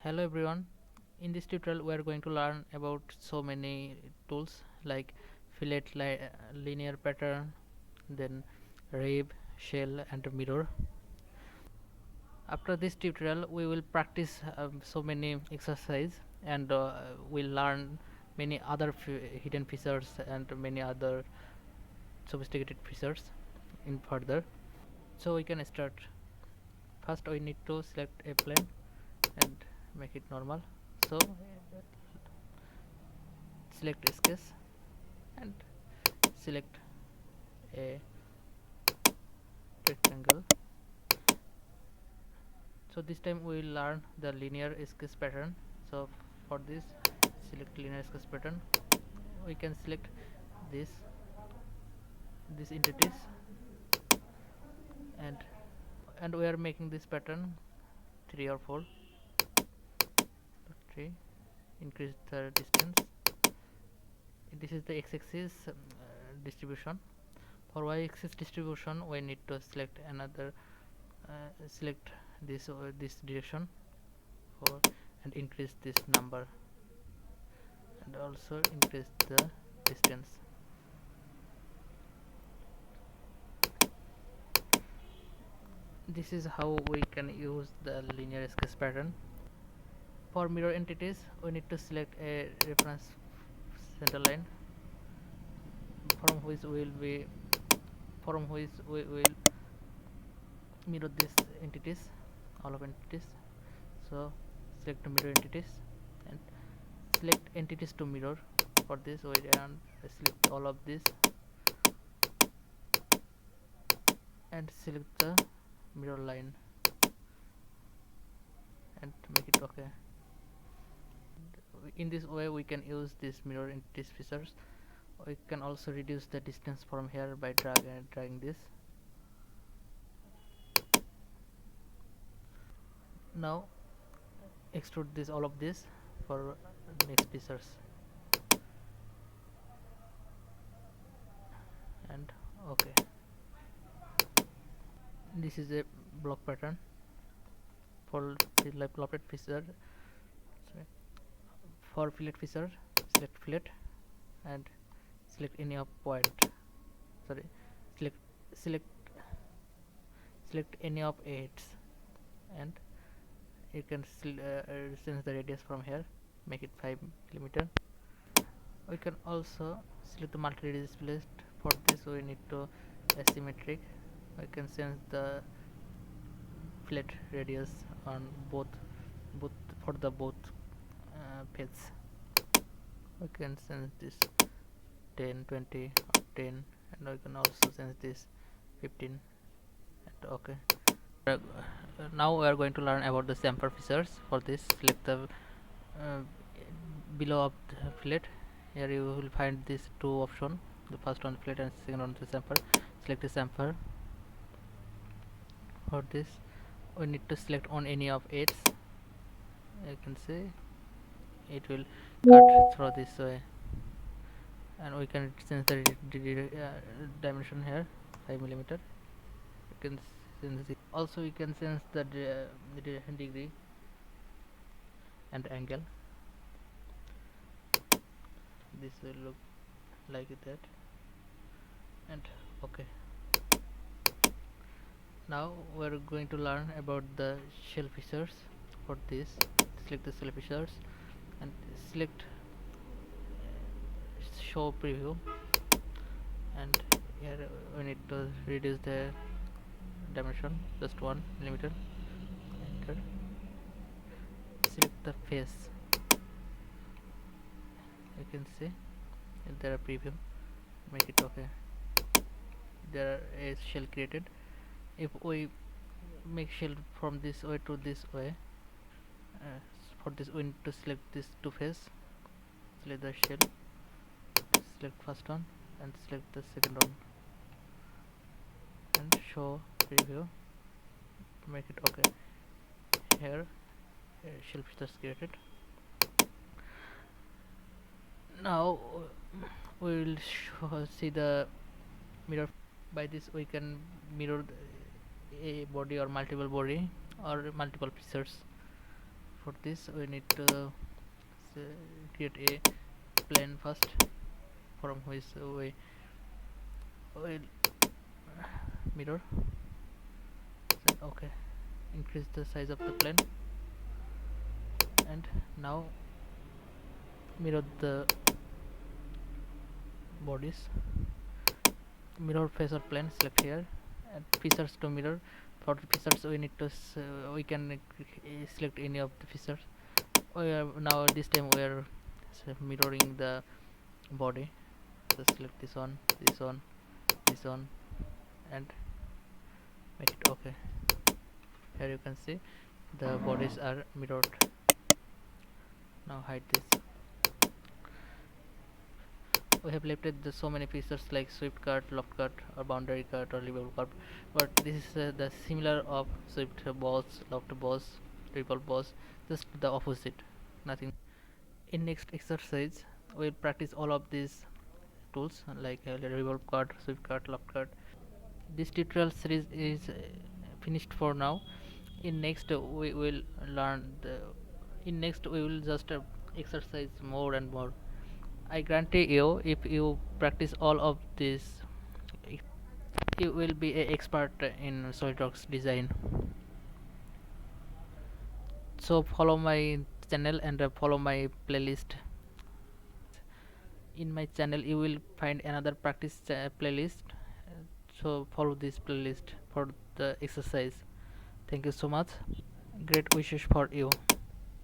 Hello everyone. In this tutorial we are going to learn about so many tools like fillet, linear pattern, then rib, shell and mirror. After this tutorial we will practice so many exercise and we'll learn many other hidden features and many other sophisticated features in further. So we can start. First we need to select a plane and make it normal. So select sketch and select a rectangle. So this time we will learn the linear sketch pattern. So for this, select linear sketch pattern. We can select this these entities and we are making this pattern 3 or 4. 3. Increase the distance. This is the x-axis distribution. For y-axis distribution we need to select another select this direction for and increase this number and also increase the distance. This is how we can use the linear sketch pattern. For mirror entities we need to select a reference center line from which we will mirror these entities, all of entities. So select mirror entities and select entities to mirror. For this we can select all of this and select the mirror line and make it okay. In this way we can use this mirror entities features. We can also reduce the distance from here by dragging this. Now extrude this all of this for next features and okay. This is a block pattern for the fillet feature. For fillet feature select fillet and select any of point, sorry, select any of 8s and you can sense the radius from here, make it 5 millimeter. We can also select the multi-radius split. For this we need to asymmetric. We can sense the fillet radius on both for the both pits. We can sense this 10, 20 or 10 and we can also sense this 15 and okay. Now we are going to learn about the chamfer features. For this select the below of the fillet. Here you will find these two options, the first one fillet and second one the chamfer. Select the chamfer. For this we need to select on any of 8s. You can see it will cut through this way and we can change the dimension here 5 millimeter. You can sense it. Also we can sense the degree and angle. This will look like that and okay. Now we are going to learn about the shell features. For this select the shell features and select show preview and here we need to reduce the dimension just 1 millimeter. Enter. Select the face. You can see there are preview, make it okay. There is shell created. If we make shell from this way to this way, for this we need to select this two face, select the shell, select first one and select the second one and show preview, make it okay. Here shell features created. Now we will see the mirror. By this we can mirror a body or multiple body or multiple features. for this we need to create a plane first, from which we will mirror. Okay, increase the size of the plane, and now mirror the bodies. Mirror face or plane, select here, and features to mirror. For the features we need to we can select any of the features. We are now this time we are mirroring the body, so select this one, this one, this one, and make it okay. Here you can see the bodies are mirrored. Now hide this. We have left it so many features like sweep cut, loft cut, or boundary cut, or revolve cut, but this is the similar of sweep balls, loft balls, revolve balls, just the opposite, nothing. In next exercise we'll practice all of these tools like revolve cut, sweep cut, loft cut. This tutorial series is finished for now. In next we will learn the in next we will just exercise more and more. I guarantee you, if you practice all of this, you will be an expert in SolidWorks design. So follow my channel and follow my playlist. In my channel you will find another practice playlist. So follow this playlist for the exercise. Thank you so much. Great wishes for you.